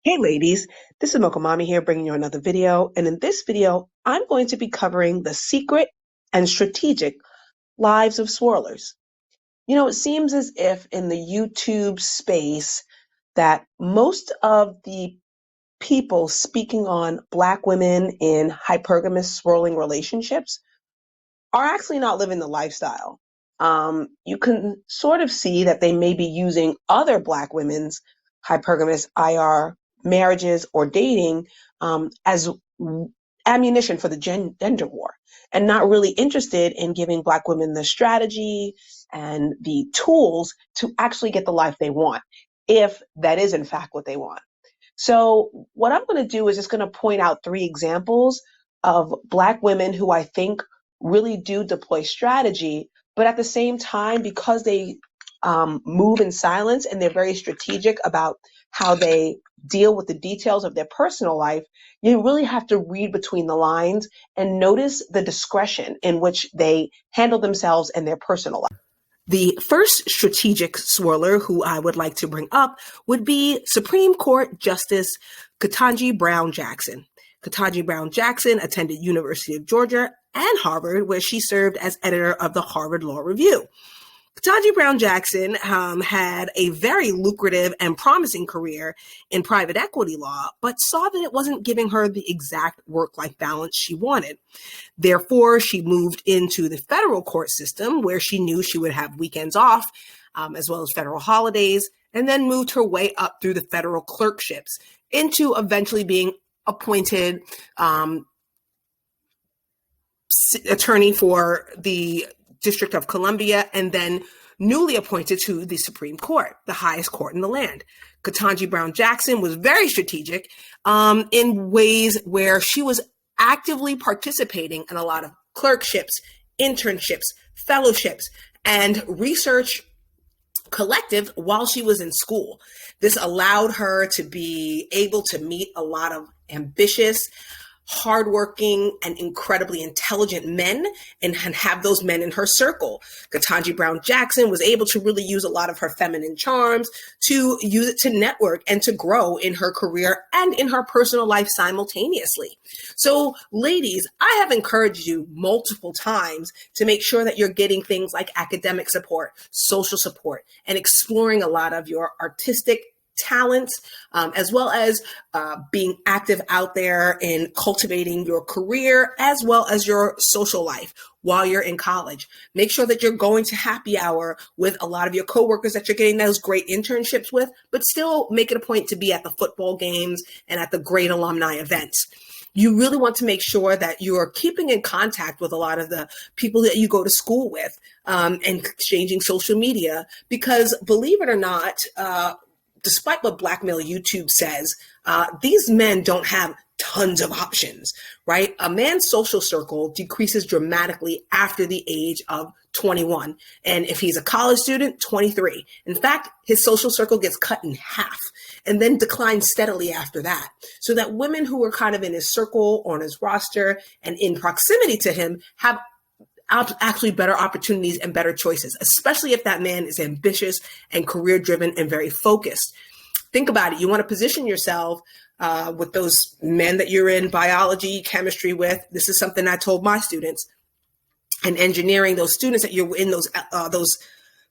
Hey ladies, this is Mokomami here bringing you another video. And in this video, I'm going to be covering the secret and strategic lives of swirlers. It seems as if in the YouTube space that most of the people speaking on Black women in hypergamous swirling relationships are actually not living the lifestyle. You can sort of see that they may be using other Black women's hypergamous IR marriages or dating as ammunition for the gender war and not really interested in giving Black women the strategy and the tools to actually get the life they want, if that is in fact what they want. So what I'm going to do is just going to point out three examples of Black women who I think really do deploy strategy, but at the same time, because they move in silence and they're very strategic about how they deal with the details of their personal life, you really have to read between the lines and notice the discretion in which they handle themselves and their personal life. The first strategic swirler who I would like to bring up would be Supreme Court Justice Ketanji Brown Jackson. Ketanji Brown Jackson attended University of Georgia and Harvard, where she served as editor of the Harvard Law Review. Ketanji Brown Jackson had a very lucrative and promising career in private equity law, but saw that it wasn't giving her the exact work-life balance she wanted. Therefore, she moved into the federal court system, where she knew she would have weekends off, as well as federal holidays, and then moved her way up through the federal clerkships into eventually being appointed attorney for the District of Columbia, and then newly appointed to the Supreme Court, the highest court in the land. Ketanji Brown Jackson was very strategic in ways where she was actively participating in a lot of clerkships, internships, fellowships, and research collectives while she was in school. This allowed her to be able to meet a lot of ambitious, hardworking, and incredibly intelligent men and have those men in her circle. Ketanji Brown Jackson was able to really use a lot of her feminine charms to use it to network and to grow in her career and in her personal life simultaneously. So ladies, I have encouraged you multiple times to make sure that you're getting things like academic support, social support, and exploring a lot of your artistic talents, as well as being active out there in cultivating your career as well as your social life while you're in college. Make sure that you're going to happy hour with a lot of your coworkers that you're getting those great internships with, but still make it a point to be at the football games and at the great alumni events. You really want to make sure that you're keeping in contact with a lot of the people that you go to school with, and exchanging social media, because believe it or not, despite what Black male YouTube says, these men don't have tons of options, right? A man's social circle decreases dramatically after the age of 21. And if he's a college student, 23. In fact, his social circle gets cut in half and then declines steadily after that. So that women who are kind of in his circle, on his roster, and in proximity to him have actually better opportunities and better choices, especially if that man is ambitious and career driven and very focused. Think about it. You want to position yourself with those men that you're in biology, chemistry with. This is something I told my students, and engineering, those students that you're in those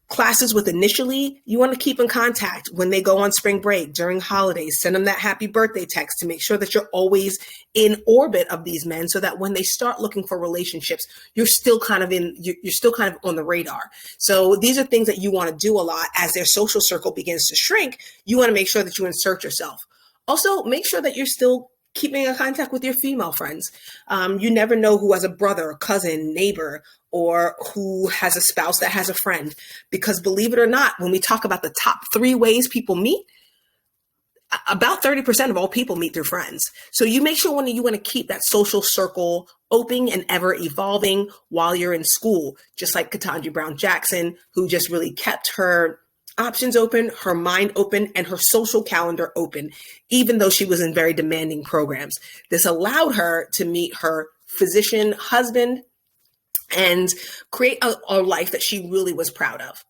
classes with initially, you want to keep in contact when they go on spring break, during holidays. Send them that happy birthday text to make sure that you're always in orbit of these men, so that when they start looking for relationships, you're still kind of on the radar. So these are things that you want to do a lot as their social circle begins to shrink. You want to make sure that you insert yourself. Also, make sure that you're still keeping in contact with your female friends. You never know who has a brother, a cousin, neighbor, or who has a spouse that has a friend. Because believe it or not, when we talk about the top 3 ways people meet, about 30% of all people meet through friends. So you make sure you want to keep that social circle open and ever evolving while you're in school, just like Ketanji Brown Jackson, who just really kept her options open, her mind open, and her social calendar open, even though she was in very demanding programs. This allowed her to meet her physician husband and create a life that she really was proud of.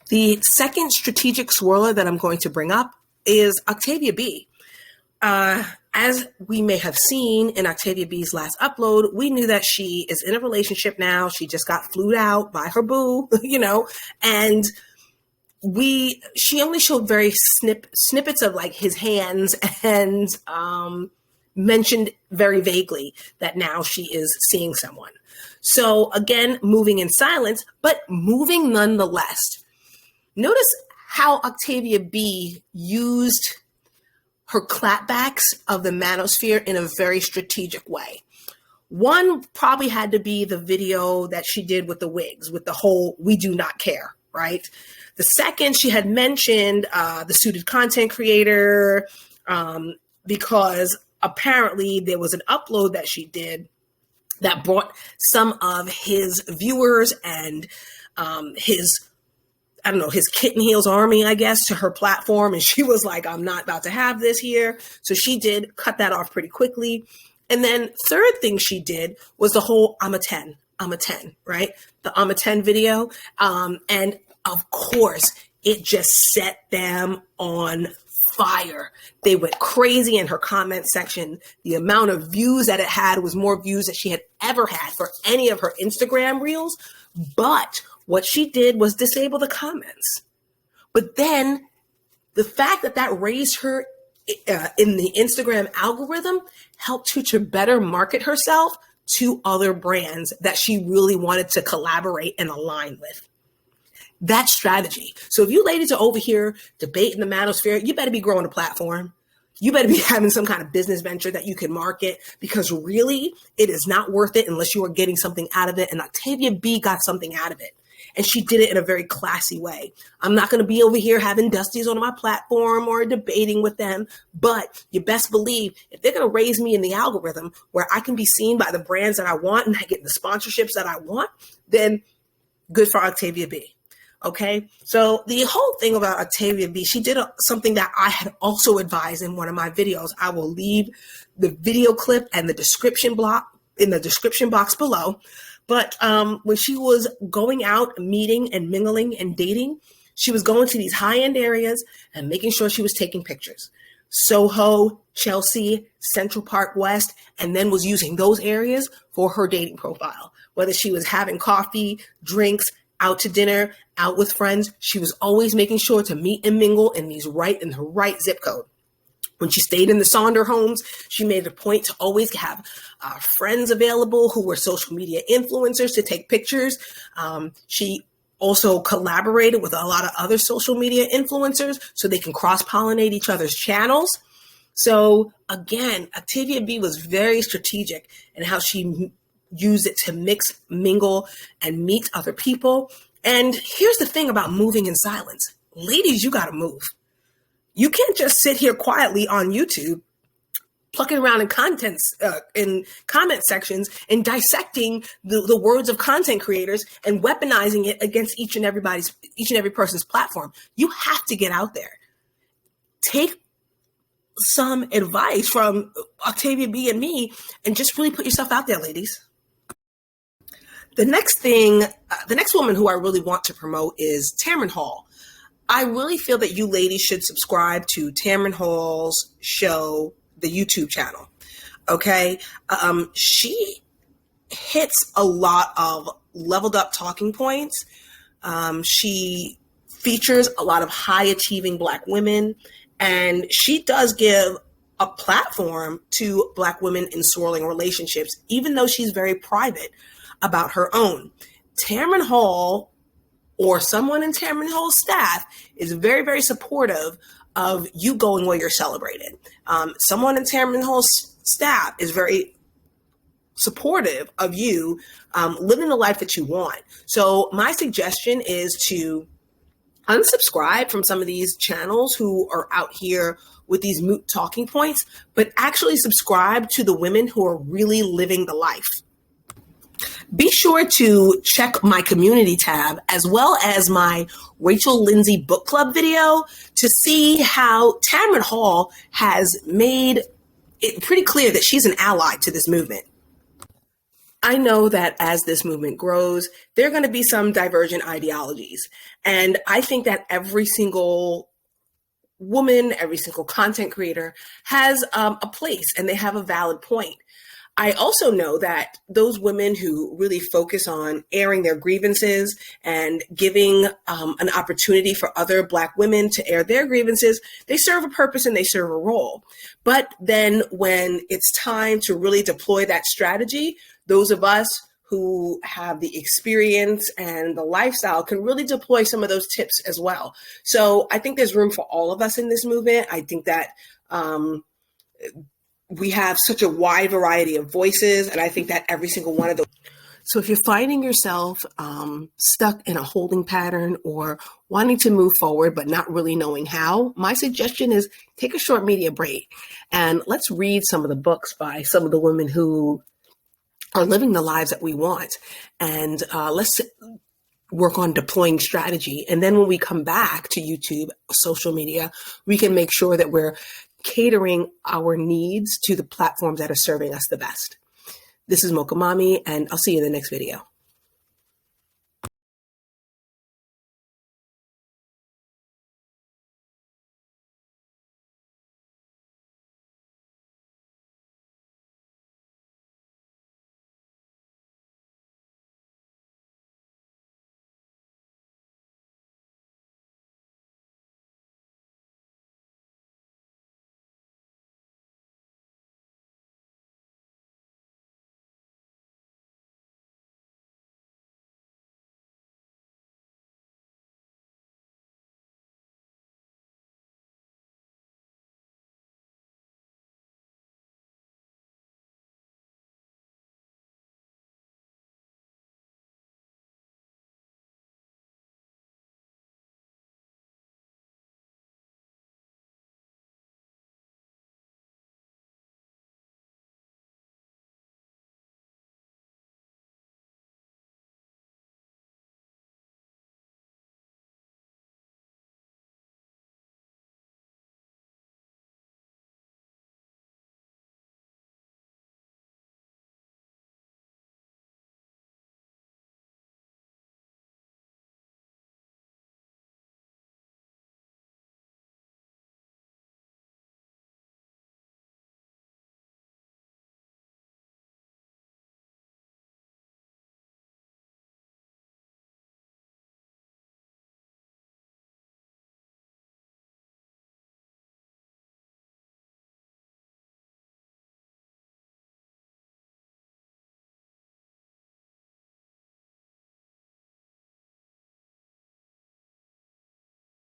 The second strategic swirler that I'm going to bring up is Octavia B. As we may have seen in Octavia B's last upload, we knew that she is in a relationship now. She just got flued out by her boo, and she only showed very snippets of like his hands and mentioned very vaguely that now she is seeing someone. So again, moving in silence, but moving nonetheless. Notice how Octavia B used her clapbacks of the manosphere in a very strategic way. One probably had to be the video that she did with the wigs, with the whole "we do not care," right? The second, she had mentioned the suited content creator because apparently there was an upload that she did that brought some of his viewers and his Kitten Heels army, I guess, to her platform. And she was like, I'm not about to have this here. So she did cut that off pretty quickly. And then third thing she did was the whole I'm a 10, right? The I'm a 10 video. And of course, it just set them on fire. They went crazy in her comment section. The amount of views that it had was more views than she had ever had for any of her Instagram reels. But what she did was disable the comments. But then the fact that raised her in the Instagram algorithm helped her to better market herself to other brands that she really wanted to collaborate and align with. That strategy. So if you ladies are over here debating the manosphere, you better be growing a platform. You better be having some kind of business venture that you can market, because really it is not worth it unless you are getting something out of it. And Octavia B got something out of it. And she did it in a very classy way. I'm not going to be over here having dusties on my platform or debating with them, but you best believe if they're going to raise me in the algorithm where I can be seen by the brands that I want and I get the sponsorships that I want, then good for Octavia B. Okay, so the whole thing about Octavia B, she did something that I had also advised in one of my videos. I will leave the video clip and the description box below. But when she was going out, meeting and mingling and dating, she was going to these high-end areas and making sure she was taking pictures. Soho, Chelsea, Central Park West, and then was using those areas for her dating profile. Whether she was having coffee, drinks, out to dinner, out with friends, she was always making sure to meet and mingle in the right zip code. When she stayed in the Sonder homes, she made it a point to always have friends available who were social media influencers to take pictures. She also collaborated with a lot of other social media influencers so they can cross-pollinate each other's channels. So again, Octavia B was very strategic in how she used it to mix, mingle, and meet other people. And here's the thing about moving in silence. Ladies, you got to move. You can't just sit here quietly on YouTube, plucking around in comment sections and dissecting the words of content creators and weaponizing it against each and every person's platform. You have to get out there. Take some advice from Octavia B and me and just really put yourself out there, ladies. The next woman who I really want to promote is Tamron Hall. I really feel that you ladies should subscribe to Tamron Hall's show, the YouTube channel. Okay. She hits a lot of leveled up talking points. She features a lot of high achieving Black women, and she does give a platform to Black women in swirling relationships, even though she's very private about her own. Tamron Hall, or someone in Tamron Hall's staff, is very, very supportive of you going where you're celebrated. Someone in Tamron Hall's staff is very supportive of you living the life that you want. So my suggestion is to unsubscribe from some of these channels who are out here with these moot talking points, but actually subscribe to the women who are really living the life. Be sure to check my community tab as well as my Rachel Lindsay book club video to see how Tamron Hall has made it pretty clear that she's an ally to this movement. I know that as this movement grows, there are going to be some divergent ideologies. And I think that every single woman, every single content creator has a place, and they have a valid point. I also know that those women who really focus on airing their grievances and giving an opportunity for other Black women to air their grievances, they serve a purpose and they serve a role. But then when it's time to really deploy that strategy, those of us who have the experience and the lifestyle can really deploy some of those tips as well. So I think there's room for all of us in this movement. I think that we have such a wide variety of voices, and I think that every single one of those. So if you're finding yourself stuck in a holding pattern or wanting to move forward but not really knowing how, my suggestion is take a short media break and let's read some of the books by some of the women who are living the lives that we want, and let's work on deploying strategy. And then when we come back to YouTube, social media, we can make sure that we're catering our needs to the platforms that are serving us the best. This is Mocha Mommy, and I'll see you in the next video.